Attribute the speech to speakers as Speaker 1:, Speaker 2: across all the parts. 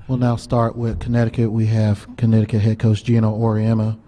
Speaker 1: We'll now start with Connecticut. We have Connecticut head coach Gino Auriemma,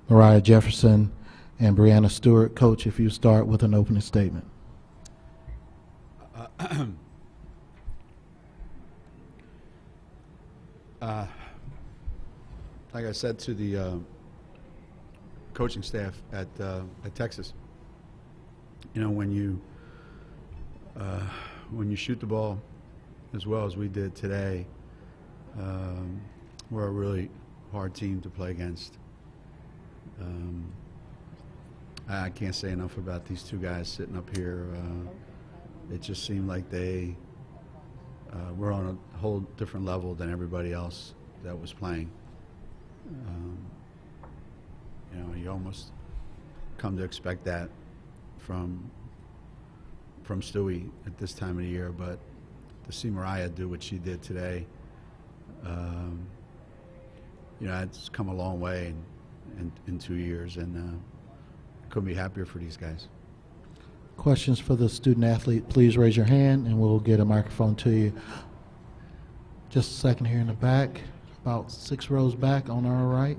Speaker 1: Mariah Jefferson, and Brianna Stewart. Coach, if you start with an opening statement.
Speaker 2: Like I said to the coaching staff at Texas, you know, when you shoot the ball as well as we did today, we're a really hard team to play against. I can't say enough about these two guys sitting up here. It just seemed like they were on a whole different level than everybody else that was playing. You know, you almost come to expect that from Stewie at this time of the year, but to see Mariah do what she did today, you know, it's come a long way in 2 years, and couldn't be happier for these guys.
Speaker 1: Questions for the student athlete, please raise your hand and we'll get a microphone to you. Just a second here in the back, about 6 rows back on our right.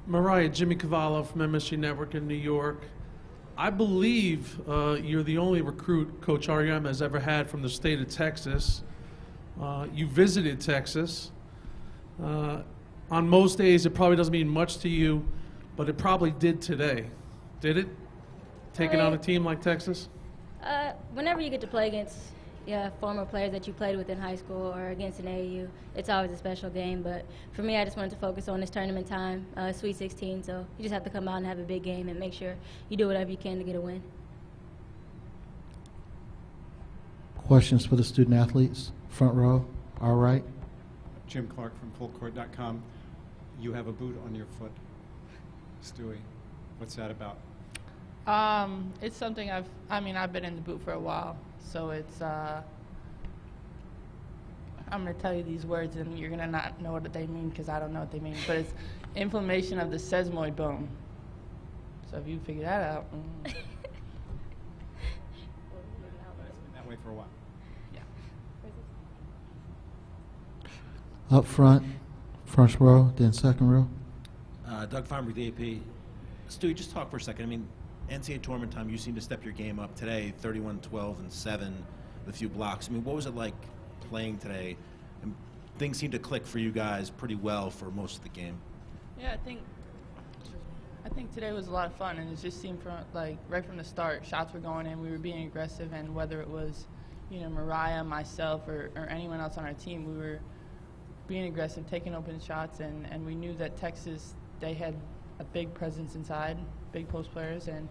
Speaker 3: Mariah, Jimmy Cavallo from MSG Network in New York. I believe you're the only recruit Coach Auriemma has ever had from the state of Texas. You visited Texas. On most days, it probably doesn't mean much to you, but it probably did today. Did it? Taking on a team like Texas?
Speaker 4: Whenever you get to play against former players that you played with in high school or against an AAU, it's always a special game. But for me, I just wanted to focus on this tournament time, Sweet 16. So you just have to come out and have a big game and make sure you do whatever you can to get a win.
Speaker 1: Questions for the student athletes? Front row, all right.
Speaker 5: Jim Clark from fullcourt.com. You have a boot on your foot, Stewie. What's that about?
Speaker 6: It's something I've been in the boot for a while, so it's, I'm going to tell you these words and you're going to not know what they mean because I don't know what they mean, but it's inflammation of the sesamoid bone. So if you figure that out.
Speaker 5: It's been that way for a while.
Speaker 1: Up front, first row, then second row.
Speaker 7: Doug Farmer, DAP. Stu, just talk for a second. I mean, NCAA tournament time, you seem to step your game up today, 31-12 and 7 with a few blocks. I mean, what was it like playing today? And things seemed to click for you guys pretty well for most of the game.
Speaker 6: Yeah, I think today was a lot of fun, and it just seemed right from the start, shots were going in, we were being aggressive, and whether it was, you know, Mariah, myself, or anyone else on our team, we were being aggressive, taking open shots, and we knew that Texas, they had a big presence inside, big post players, and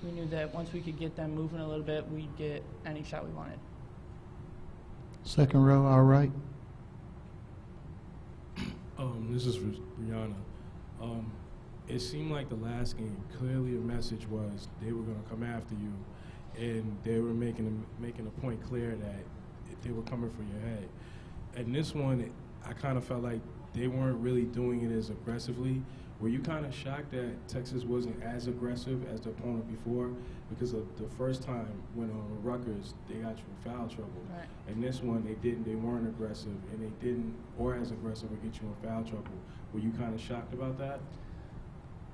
Speaker 6: we knew that once we could get them moving a little bit, we'd get any shot we wanted.
Speaker 1: Second row, all right.
Speaker 8: This is for Brianna. It seemed like the last game, clearly the message was they were going to come after you, and they were making a point clear that they were coming for your head. And this one, I kind of felt like they weren't really doing it as aggressively. Were you kind of shocked that Texas wasn't as aggressive as the opponent before? Because of the first time when on Rutgers, they got you in foul trouble.
Speaker 6: Right.
Speaker 8: And this one, they weren't aggressive, and they didn't, or as aggressive, or get you in foul trouble. Were you kind of shocked about that?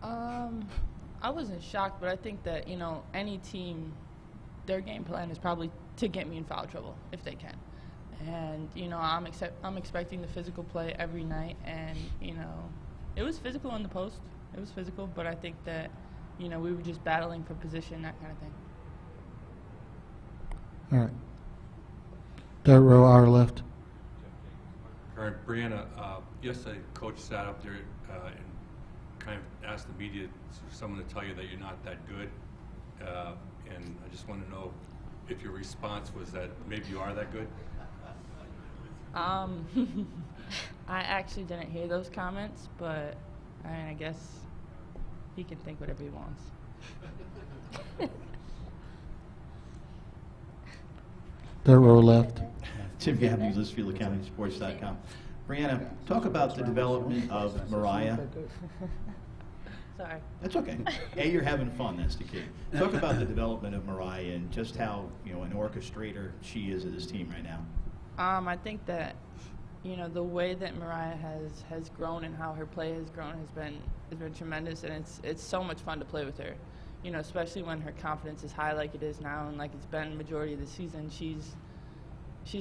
Speaker 6: I wasn't shocked, but I think that, you know, any team, their game plan is probably to get me in foul trouble if they can. And, you know, I'm expecting the physical play every night, and, you know, it was physical in the post. It was physical, but I think that, you know, we were just battling for position, that kind of thing.
Speaker 1: All right. Third row, our left.
Speaker 9: All right, Brianna, yesterday Coach sat up there and kind of asked the media, someone to tell you that you're not that good. And I just want to know if your response was that maybe you are that good?
Speaker 6: I actually didn't hear those comments, but I mean, I guess he can think whatever he wants.
Speaker 1: Third row left.
Speaker 10: Tim Gabney, LitchfieldCountySports.com. Brianna, talk about the development of Mariah.
Speaker 6: Sorry.
Speaker 10: That's okay. A, you're having fun. That's the key. Talk about the development of Mariah and just how, you know, an orchestrator she is of this team right now.
Speaker 6: I think that, you know, the way that Mariah has grown and how her play has grown has been tremendous, and it's so much fun to play with her. You know, especially when her confidence is high like it is now and like it's been majority of the season. She's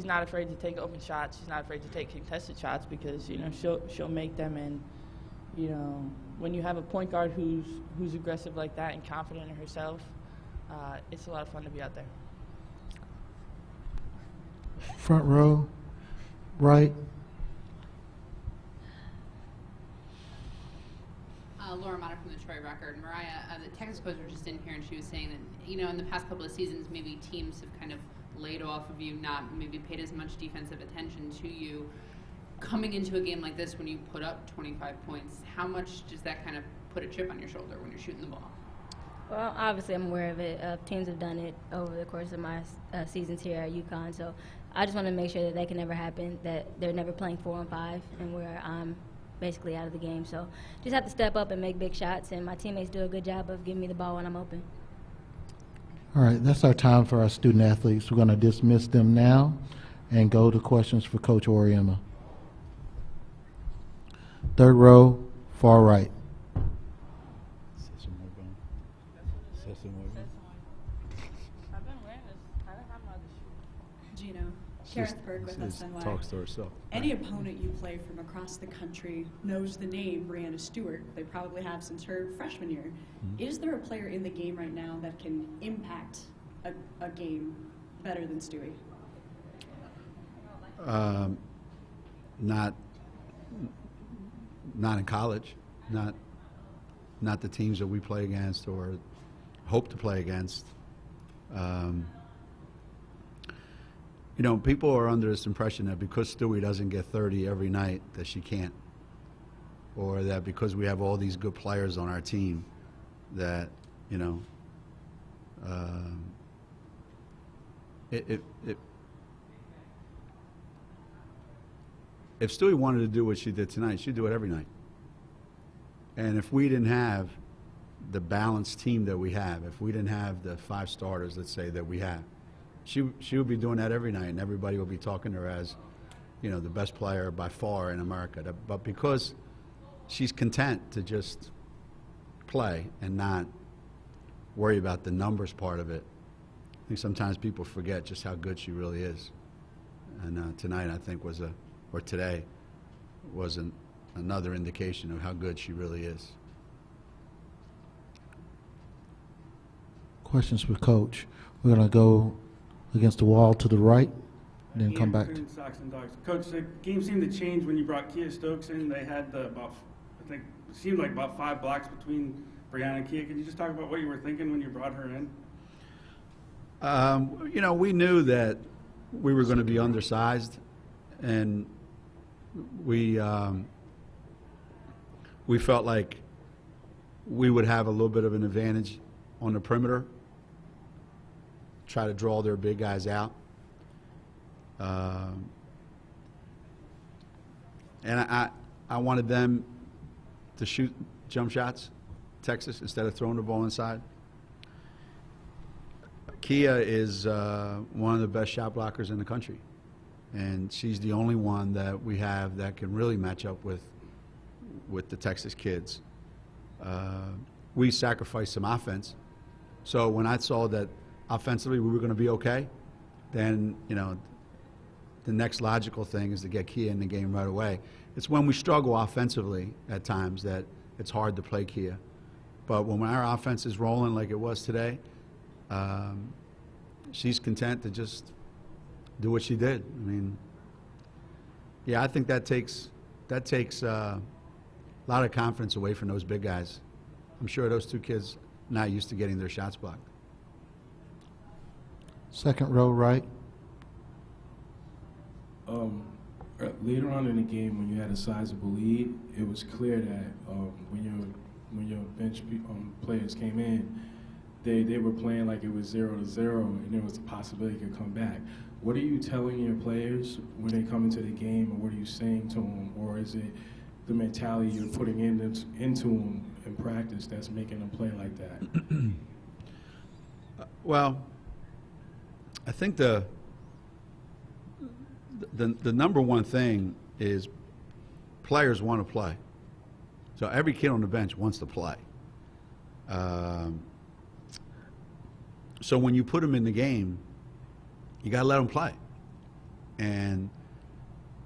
Speaker 6: not afraid to take open shots. She's not afraid to take contested shots because, you know, she'll make them. And, you know, when you have a point guard who's aggressive like that and confident in herself, it's a lot of fun to be out there.
Speaker 1: Front row, right.
Speaker 11: Laura Motter from the Troy Record. Mariah, the Texas coach was just in here, and she was saying that, you know, in the past couple of seasons, maybe teams have kind of laid off of you, not maybe paid as much defensive attention to you. Coming into a game like this, when you put up 25 points, how much does that kind of put a chip on your shoulder when you're shooting the ball?
Speaker 4: Well, obviously I'm aware of it. Teams have done it over the course of my seasons here at UConn, so I just want to make sure that can never happen, that they're never playing 4-on-5 and where I'm basically out of the game. So just have to step up and make big shots, and my teammates do a good job of giving me the ball when I'm open.
Speaker 1: All right, that's our time for our student athletes. We're going to dismiss them now and go to questions for Coach Auriemma. Third row, far right.
Speaker 6: I've been wearing this. I don't have my other shoe.
Speaker 12: Gino, Harrisburg with SNY.
Speaker 2: Talks to herself.
Speaker 12: Any opponent you play from across the country knows the name Mariah Stewart. They probably have since her freshman year. Is there a player in the game right now that can impact a game better than Stewie?
Speaker 2: Not in college. Not the teams that we play against or hope to play against. You know, people are under this impression that because Stewie doesn't get 30 every night, that she can't. Or that because we have all these good players on our team, that, you know, if Stewie wanted to do what she did tonight, she'd do it every night. And if we didn't have the balanced team that we have, if we didn't have the 5 starters, let's say, that we have, she would be doing that every night, and everybody would be talking to her as, you know, the best player by far in America. But because she's content to just play and not worry about the numbers part of it, I think sometimes people forget just how good she really is. And tonight, I think, or today, was another indication of how good she really is.
Speaker 1: Questions for Coach. We're going to go against the wall to the right, and then come back.
Speaker 13: Sox and Dogs. Coach, the game seemed to change when you brought Kia Stokes in. They had about, I think, it seemed like about 5 blocks between Brianna and Kia. Could you just talk about what you were thinking when you brought her in?
Speaker 2: You know, we knew that we were going to be undersized, and we felt like we would have a little bit of an advantage on the perimeter, try to draw their big guys out. And I wanted them to shoot jump shots, Texas, instead of throwing the ball inside. Kia is one of the best shot blockers in the country, and she's the only one that we have that can really match up with the Texas kids. We sacrificed some offense, so when I saw that offensively we were going to be okay, then, you know, the next logical thing is to get Kia in the game right away. It's when we struggle offensively at times that it's hard to play Kia. But when our offense is rolling like it was today, she's content to just do what she did. I mean, yeah, I think that takes a lot of confidence away from those big guys. I'm sure those 2 kids not used to getting their shots blocked.
Speaker 1: Second row right.
Speaker 8: Later on in the game, when you had a sizable lead, it was clear that when your bench players came in, they were playing like it was 0-0, and there was a possibility it could come back. What are you telling your players when they come into the game, or what are you saying to them, or is it the mentality you're putting into them and practice that's making them play like that?
Speaker 2: Well, I think the number one thing is players want to play. So every kid on the bench wants to play. So when you put them in the game, you got to let them play. And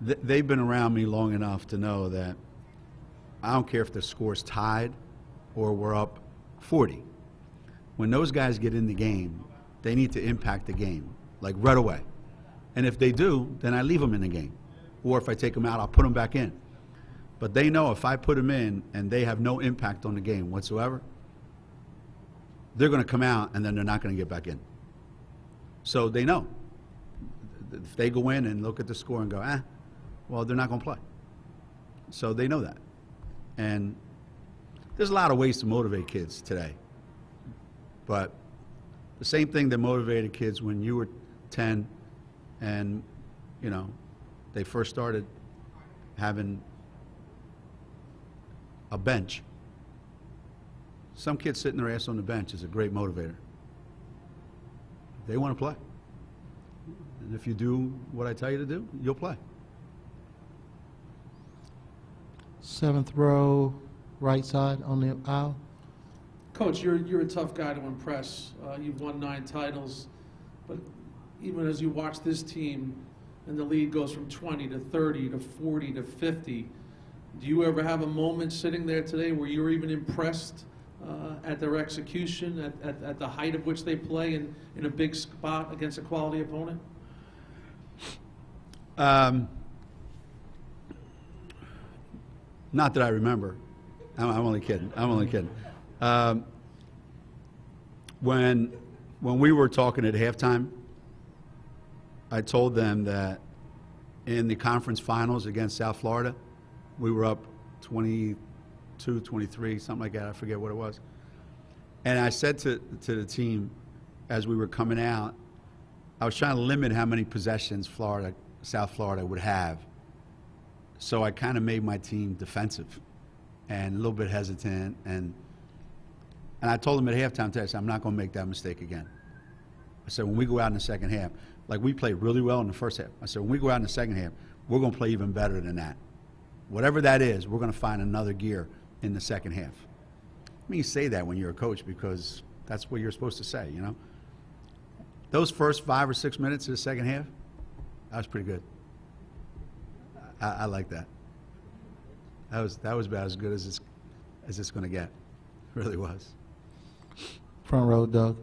Speaker 2: they've been around me long enough to know that I don't care if the score's tied or we're up 40. When those guys get in the game, they need to impact the game, like right away. And if they do, then I leave them in the game. Or if I take them out, I'll put them back in. But they know if I put them in and they have no impact on the game whatsoever, they're going to come out and then they're not going to get back in. So they know. If they go in and look at the score and go, well, they're not going to play. So they know that. And there's a lot of ways to motivate kids today. But the same thing that motivated kids when you were 10 and, you know, they first started having a bench. Some kids sitting their ass on the bench is a great motivator. They want to play. And if you do what I tell you to do, you'll play.
Speaker 1: 7th row, right side on the aisle.
Speaker 3: Coach, you're a tough guy to impress. You've won 9 titles, but even as you watch this team and the lead goes from 20 to 30 to 40 to 50, do you ever have a moment sitting there today where you're even impressed at their execution, at the height of which they play in a big spot against a quality opponent?
Speaker 2: Not that I remember. I'm only kidding. I'm only kidding. When we were talking at halftime, I told them that in the conference finals against South Florida, we were up 22, 23, something like that. I forget what it was. And I said to the team as we were coming out, I was trying to limit how many possessions South Florida would have. So I kind of made my team defensive and a little bit hesitant. And I told them at halftime today, I said, I'm not going to make that mistake again. I said, when we go out in the second half, like we played really well in the first half. I said, when we go out in the second half, we're going to play even better than that. Whatever that is, we're going to find another gear in the second half. I mean, you say that when you're a coach because that's what you're supposed to say, you know. Those first 5 or 6 minutes of the second half, that was pretty good. I like that. That was about as good as it's going to get. It really was.
Speaker 1: Front row, Doug.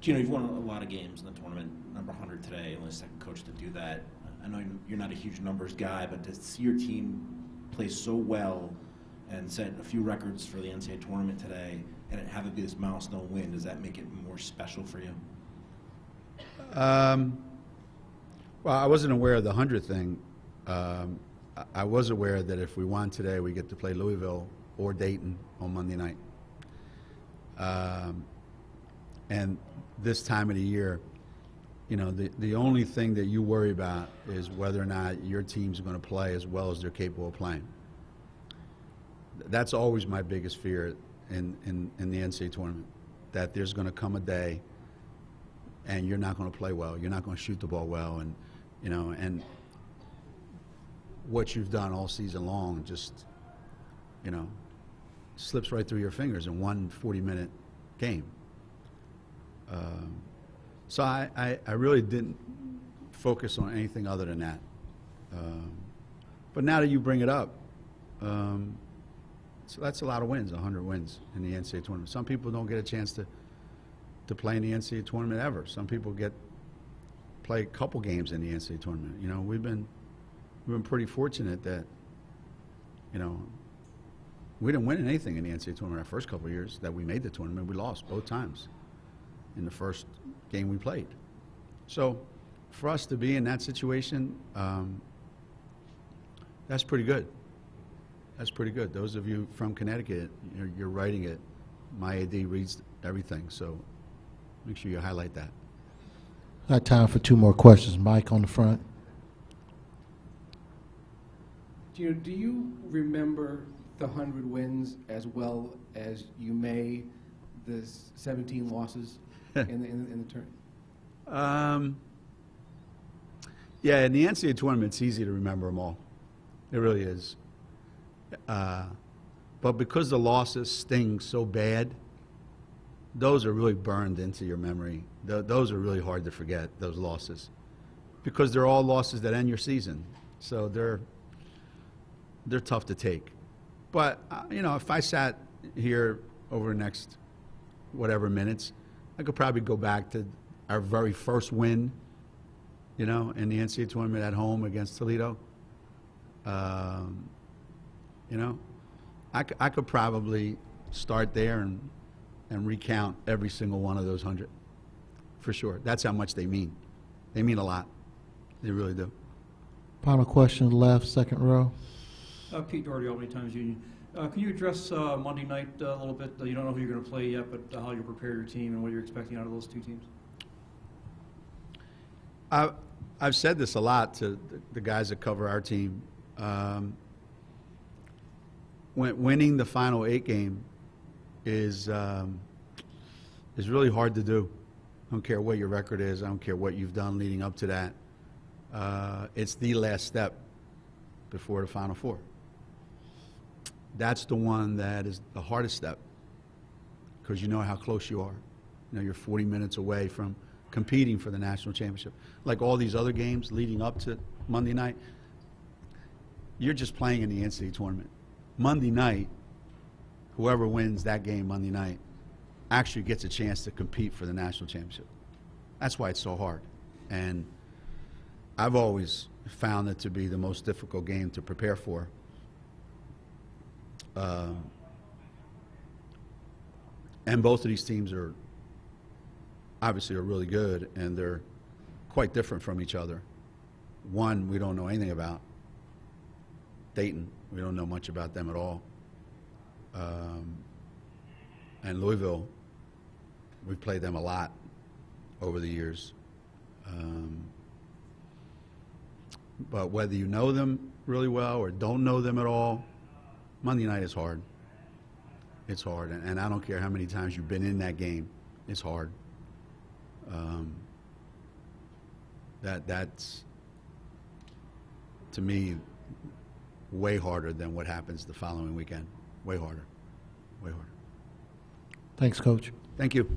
Speaker 7: Gino, you've won a lot of games in the tournament, number 100 today, only the second coach to do that. I know you're not a huge numbers guy, but to see your team play so well and set a few records for the NCAA tournament today and have it be this milestone win, does that make it more special for you?
Speaker 2: Well, I wasn't aware of the 100 thing. I was aware that if we won today, we get to play Louisville or Dayton on Monday night. And this time of the year, you know, the only thing that you worry about is whether or not your team's going to play as well as they're capable of playing. That's always my biggest fear in the NCAA tournament, that there's going to come a day and you're not going to play well, you're not going to shoot the ball well, and you know, and what you've done all season long just, you know, slips right through your fingers in one 40-minute game. So I really didn't focus on anything other than that. But now that you bring it up, so that's a lot of wins, 100 wins in the NCAA tournament. Some people don't get a chance to play in the NCAA tournament ever. Some people play a couple games in the NCAA tournament. You know, we've been pretty fortunate that, you know, we didn't win anything in the NCAA tournament our first couple of years that we made the tournament. We lost both times in the first game we played. So for us to be in that situation, that's pretty good. That's pretty good. Those of you from Connecticut, you're writing it. My AD reads everything, so make sure you highlight that.
Speaker 1: Got time for 2 more questions. Mike on the front.
Speaker 14: Do you remember the 100 wins as well as you may the 17 losses in the tournament?
Speaker 2: Yeah, in the NCAA tournament, it's easy to remember them all. It really is. But because the losses sting so bad, those are really burned into your memory. Those are really hard to forget, those losses, because they're all losses that end your season. So they're tough to take. But, if I sat here over the next whatever minutes, I could probably go back to our very first win, in the NCAA tournament at home against Toledo. I could probably start there and recount every single one of those 100, for sure. That's how much they mean. They mean a lot. They really do.
Speaker 1: Final question left, second row.
Speaker 15: Pete Doherty, Albany Times Union. Can you address Monday night a little bit? You don't know who you're going to play yet, but how you prepare your team and what you're expecting out of those two teams?
Speaker 2: I've said this a lot to the guys that cover our team. Winning the Final 8 game is really hard to do. I don't care what your record is. I don't care what you've done leading up to that. It's the last step before the Final Four. That's the one that is the hardest step, because you know how close you are. You're 40 minutes away from competing for the national championship. Like all these other games leading up to Monday night, you're just playing in the NCAA tournament. Monday night, whoever wins that game Monday night actually gets a chance to compete for the national championship. That's why it's so hard. And I've always found it to be the most difficult game to prepare for. And both of these teams are obviously really good, and they're quite different from each other. One we don't know anything about. Dayton, we don't know much about them at all. And Louisville, we've played them a lot over the years. But whether you know them really well or don't know them at all, Monday night is hard. It's hard, and I don't care how many times you've been in that game, it's hard. That's, to me, way harder than what happens the following weekend. Way harder. Way harder.
Speaker 1: Thanks, Coach.
Speaker 2: Thank you.